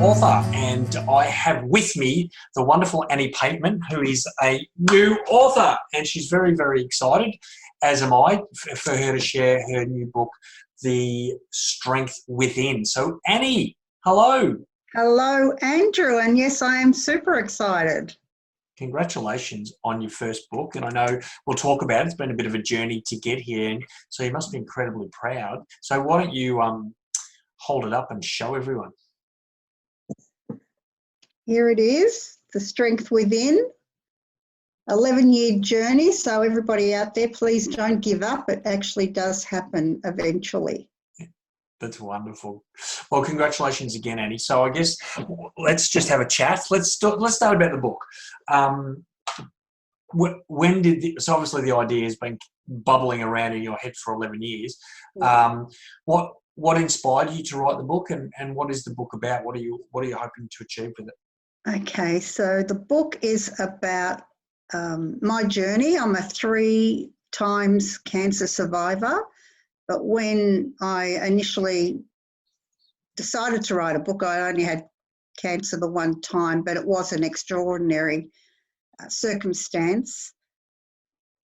author, and I have with me the wonderful Annie Pateman, who is a new author, and she's very, very excited, as am I, for her to share her new book, The Strength Within. So Annie, hello. Hello, Andrew, and yes, I am super excited. Congratulations on your first book, and I know we'll talk about it. It's been a bit of a journey to get here, and so you must be incredibly proud. So why don't you hold it up and show everyone? Here it is, The Strength Within, 11-year journey. So everybody out there, please don't give up. It actually does happen eventually. That's wonderful. Well, congratulations again, Annie. So I guess let's just have a chat. Let's start about the book. When did so obviously the idea has been bubbling around in your head for 11 years. What inspired you to write the book, and what is the book about? What are you hoping to achieve with it? Okay, so the book is about my journey. I'm a 3 times cancer survivor. But when I initially decided to write a book, I only had cancer the one time, but it was an extraordinary circumstance.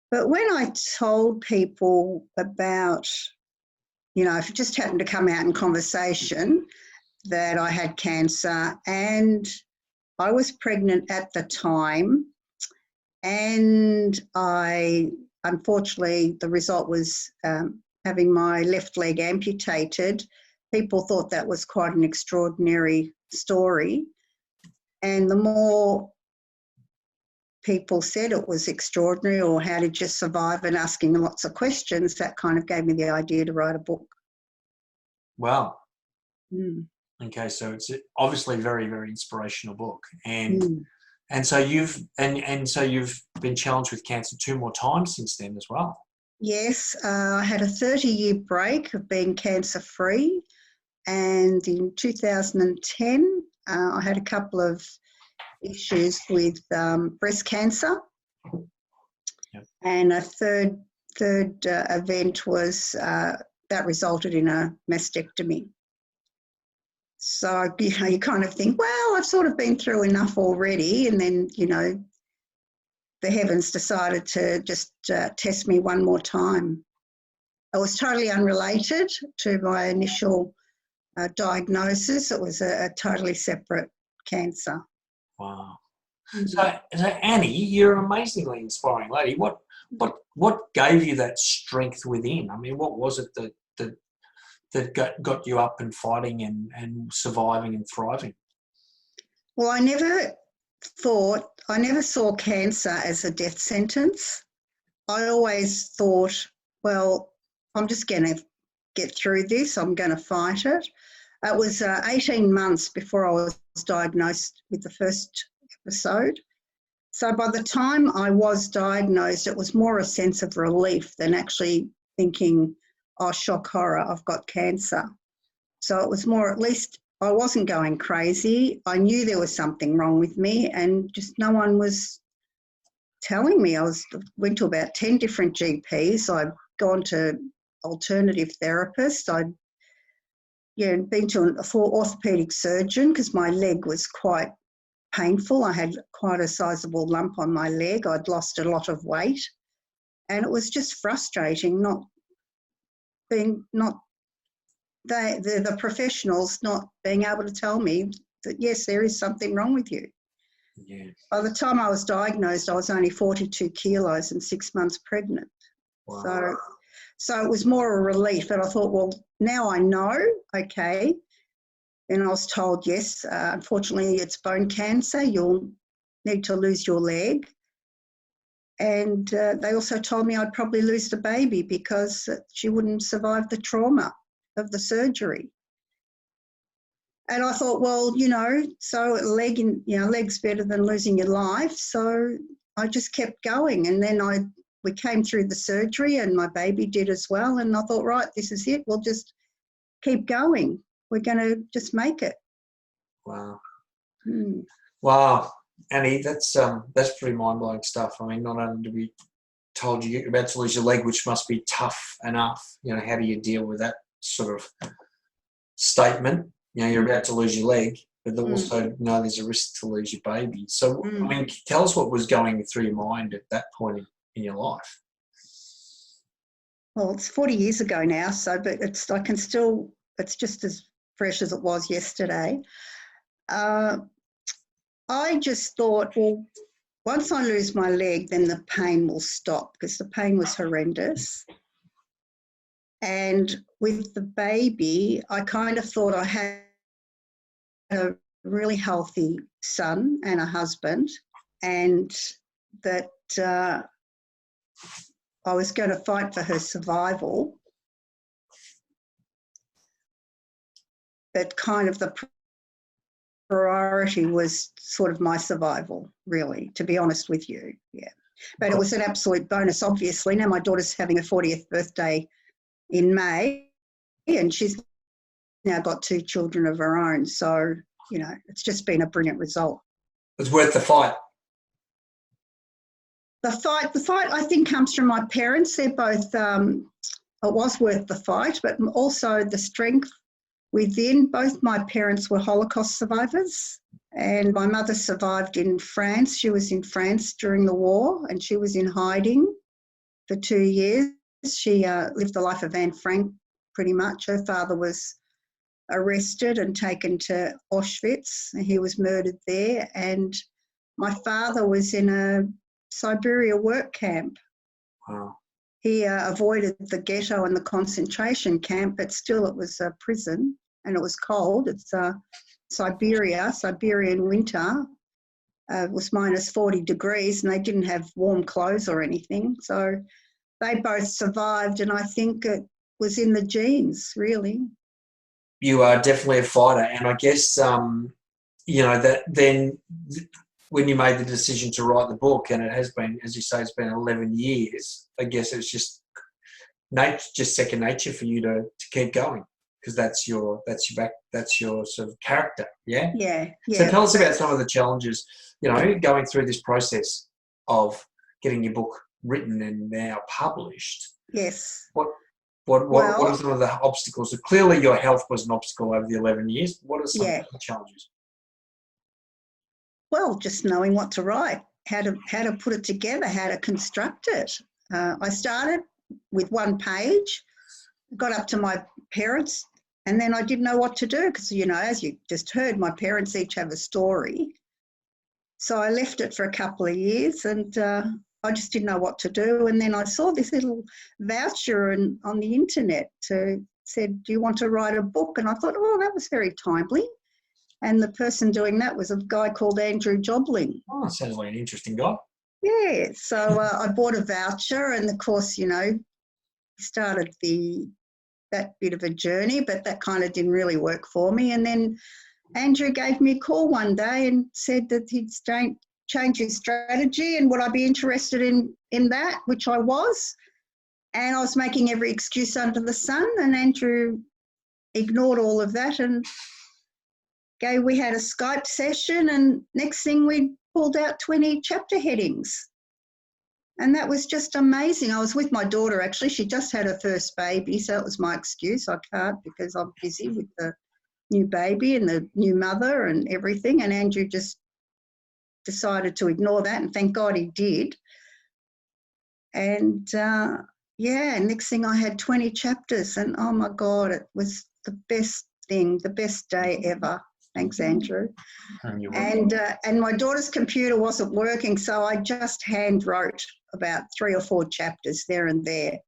But when I told people about, if it just happened to come out in conversation that I had cancer and I was pregnant at the time, and unfortunately, the result was having my left leg amputated. People thought that was quite an extraordinary story. And the more people said it was extraordinary, or how did you survive, and asking lots of questions, that kind of gave me the idea to write a book. Wow. Okay, so it's obviously a very, very inspirational book. And so you've been challenged with cancer 2 more times since then as well. Yes, I had a 30-year break of being cancer-free, and in 2010 I had a couple of issues with breast cancer. Yep. And a third event was that resulted in a mastectomy. So, you kind of think, well, I've sort of been through enough already, and then, the heavens decided to just test me one more time. It was totally unrelated to my initial diagnosis. It was a totally separate cancer. Wow. So Annie, you're an amazingly inspiring lady. What gave you that strength within? I mean, what was it that got you up and fighting and surviving and thriving? Well, I never saw cancer as a death sentence. I always thought, well, I'm just going to get through this. I'm going to fight it. It was 18 months before I was diagnosed with the first episode. So by the time I was diagnosed, it was more a sense of relief than actually thinking, oh, shock horror, I've got cancer. So it was more, at least I wasn't going crazy. I knew there was something wrong with me, and just no one was telling me. I went to about 10 different GPs. I'd gone to alternative therapists. I'd been to a full orthopaedic surgeon because my leg was quite painful. I had quite a sizable lump on my leg. I'd lost a lot of weight, and it was just frustrating the professionals not being able to tell me that, yes, there is something wrong with you. Yeah. By the time I was diagnosed, I was only 42 kilos and 6 months pregnant. Wow. So it was more a relief. And I thought, well, now I know, okay. And I was told, yes, unfortunately, it's bone cancer. You'll need to lose your leg. And they also told me I'd probably lose the baby because she wouldn't survive the trauma of the surgery. And I thought, well, so leg's better than losing your life. So I just kept going. And then we came through the surgery, and my baby did as well. And I thought, right, this is it. We'll just keep going. We're going to just make it. Wow. Wow. Annie, that's pretty mind-blowing stuff. I mean, not only did we told you're about to lose your leg, which must be tough enough, how do you deal with that sort of statement? You're about to lose your leg, but also know there's a risk to lose your baby. So, I Mm. mean, tell us what was going through your mind at that point in your life. Well, it's 40 years ago now, but it's just as fresh as it was yesterday. I just thought, well, once I lose my leg, then the pain will stop, because the pain was horrendous. And with the baby, I kind of thought I had a really healthy son and a husband, and that I was going to fight for her survival. But kind of the priority was sort of my survival, really, to be honest with you. Yeah. But it was an absolute bonus, obviously. Now my daughter's having her 40th birthday in May, and she's now got 2 children of her own. So, you know, it's just been a brilliant result. It was worth the fight. The fight, I think, comes from my parents. They're both, it was worth the fight, but also the strength within. Both my parents were Holocaust survivors, and my mother survived in France. She was in France during the war, and she was in hiding for 2 years. She lived the life of Anne Frank, pretty much. Her father was arrested and taken to Auschwitz, and he was murdered there. And my father was in a Siberia work camp. Wow. He avoided the ghetto and the concentration camp, but still it was a prison, and it was cold. It's Siberian winter. It was minus 40 degrees, and they didn't have warm clothes or anything. So they both survived, and I think it was in the genes, really. You are definitely a fighter, and I guess, you know, that then when you made the decision to write the book, and it has been, as you say, it's been 11 years, I guess it's just second nature for you to keep going, because that's your sort of character, yeah? Yeah. So tell us about some of the challenges, you know, going through this process of getting your book written and now published. Yes. What are some of the obstacles? So clearly your health was an obstacle over the 11 years. What are some of the challenges? Well, just knowing what to write, how to put it together, how to construct it. I started with 1 page, got up to my parents, and then I didn't know what to do because, you know, as you just heard, my parents each have a story. So I left it for a couple of years, and I just didn't know what to do. And then I saw this little voucher on the internet said, do you want to write a book? And I thought, oh, that was very timely. And the person doing that was a guy called Andrew Jobling. Oh, sounds like an interesting guy. Yeah, so I bought a voucher, and of course, you know, started that bit of a journey, but that kind of didn't really work for me. And then Andrew gave me a call one day and said that he'd change his strategy, and would I be interested in that, which I was. And I was making every excuse under the sun, and Andrew ignored all of that, and we had a Skype session, and next thing we pulled out 20 chapter headings. And that was just amazing. I was with my daughter, actually. She just had her first baby, so it was my excuse. I can't because I'm busy with the new baby and the new mother and everything. And Andrew just decided to ignore that, and thank God he did. And, next thing I had 20 chapters, and oh, my God, it was the best thing, the best day ever. Thanks, Andrew. And my daughter's computer wasn't working, so I just hand wrote about 3 or 4 chapters there and there.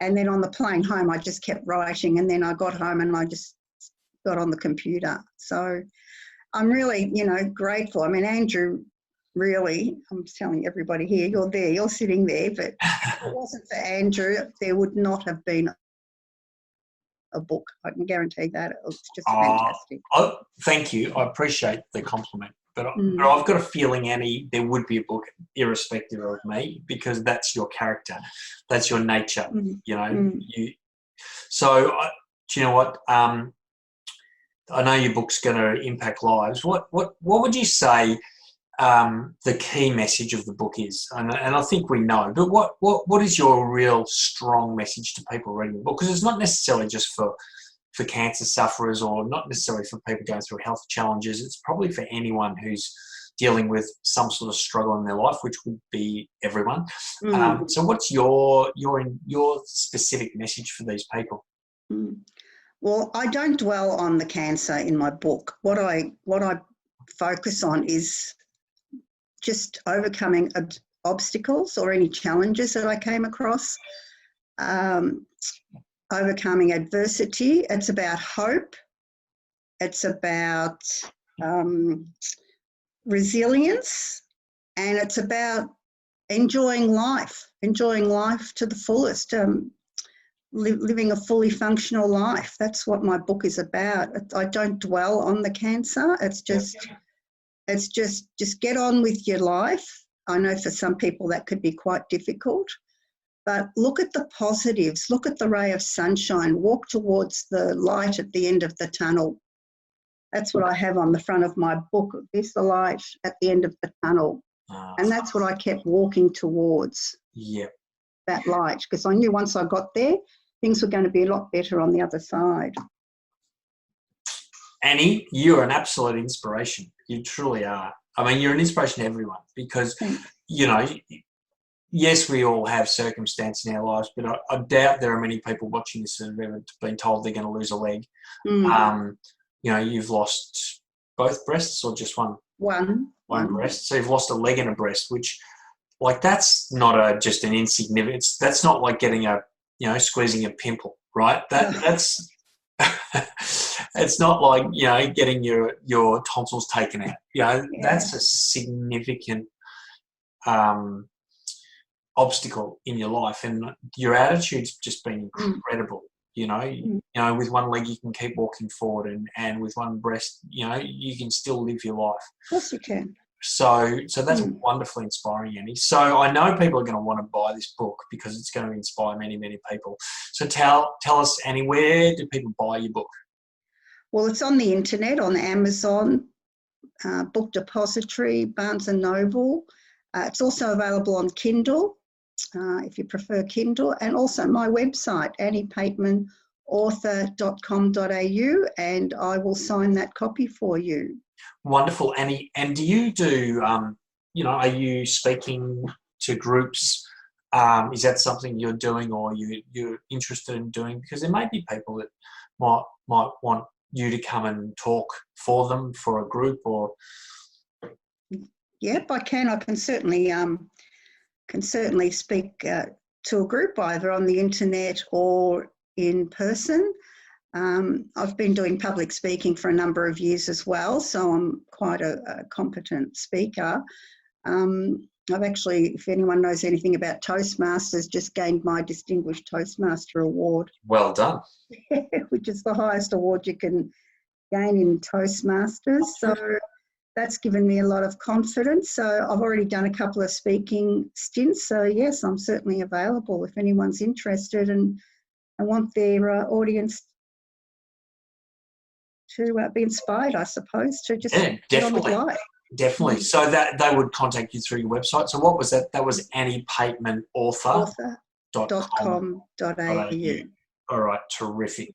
And then on the plane home, I just kept writing, and then I got home and I just got on the computer. So I'm really, you know, grateful. I mean, Andrew, really, I'm telling everybody here, you're sitting there, but if it wasn't for Andrew, there would not have been a book. I can guarantee that. It was just fantastic. Thank you. I appreciate the compliment. But I've got a feeling, Annie, there would be a book irrespective of me, because that's your character. That's your nature, you know. So, do you know what? I know your book's going to impact lives. What would you say the key message of the book is? And I think we know, but what is your real strong message to people reading the book? Because it's not necessarily just for for cancer sufferers, or not necessarily for people going through health challenges. It's probably for anyone who's dealing with some sort of struggle in their life, which would be everyone. So what's your specific message for these people? Well, I don't dwell on the cancer in my book. What I focus on is just overcoming obstacles or any challenges that I came across, overcoming adversity. It's about hope. It's about resilience, and it's about enjoying life to the fullest, living a fully functional life. That's what my book is about. I don't dwell on the cancer. It's just get on with your life. I know for some people that could be quite difficult, but look at the positives, look at the ray of sunshine, walk towards the light at the end of the tunnel. That's what I have on the front of my book. There's the light at the end of the tunnel. And that's what I kept walking towards, that light, because I knew once I got there, things were going to be a lot better on the other side. Annie, you're an absolute inspiration. You truly are. I mean, you're an inspiration to everyone because, you know, yes, we all have circumstance in our lives, but I doubt there are many people watching this that have ever been told they're going to lose a leg. You know, you've lost both breasts or just one? One breast. So you've lost a leg and a breast, which, like, that's not just an insignificant. That's not like getting squeezing a pimple, right? That's it's not like, getting your tonsils taken out. That's a significant obstacle in your life, and your attitude's just been incredible. With one leg you can keep walking forward, and with one breast, you can still live your life. Of course you can. So that's wonderfully inspiring, Annie. So I know people are going to want to buy this book because it's going to inspire many, many people. So tell us, Annie, where do people buy your book? Well, it's on the internet, on Amazon, Book Depository, Barnes & Noble. It's also available on Kindle, if you prefer Kindle, and also my website, anniepatemanauthor.com.au, and I will sign that copy for you. Wonderful, Annie. And do you do, are you speaking to groups? Is that something you're doing or you're interested in doing? Because there may be people that might want you to come and talk for them, for a group, or... Yep, I can. I can certainly speak to a group either on the internet or in person. I've been doing public speaking for a number of years as well, so I'm quite a competent speaker. I've actually, if anyone knows anything about Toastmasters, just gained my Distinguished Toastmaster Award. Well done. Which is the highest award you can gain in Toastmasters. So that's given me a lot of confidence. So I've already done a couple of speaking stints. So yes, I'm certainly available if anyone's interested and want their audience to be inspired, I suppose, to just get on with life. Definitely. So that they would contact you through your website. So what was that? That was anniepatemanauthor.com.au. All right, terrific.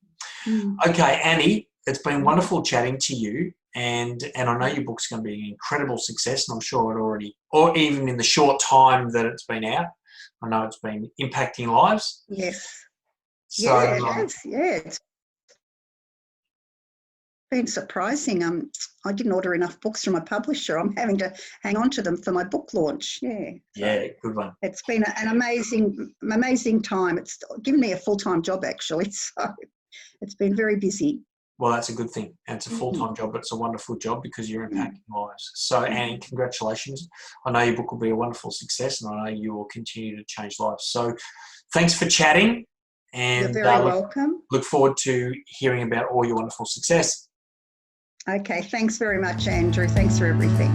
Okay, Annie, it's been wonderful chatting to you, and I know your book's going to be an incredible success, and I'm sure it already, or even in the short time that it's been out, I know it's been impacting lives. Yes. So, it has. Yeah, it's been surprising. I didn't order enough books from a publisher. I'm having to hang on to them for my book launch. Yeah, good one. It's been an amazing time. It's given me a full-time job actually, so it's been very busy. Well, that's a good thing. And it's a full-time job, but it's a wonderful job because you're impacting lives. So, Annie, congratulations. I know your book will be a wonderful success, and I know you will continue to change lives. So thanks for chatting. And you're very welcome. Look forward to hearing about all your wonderful success. Okay, thanks very much, Andrew. Thanks for everything.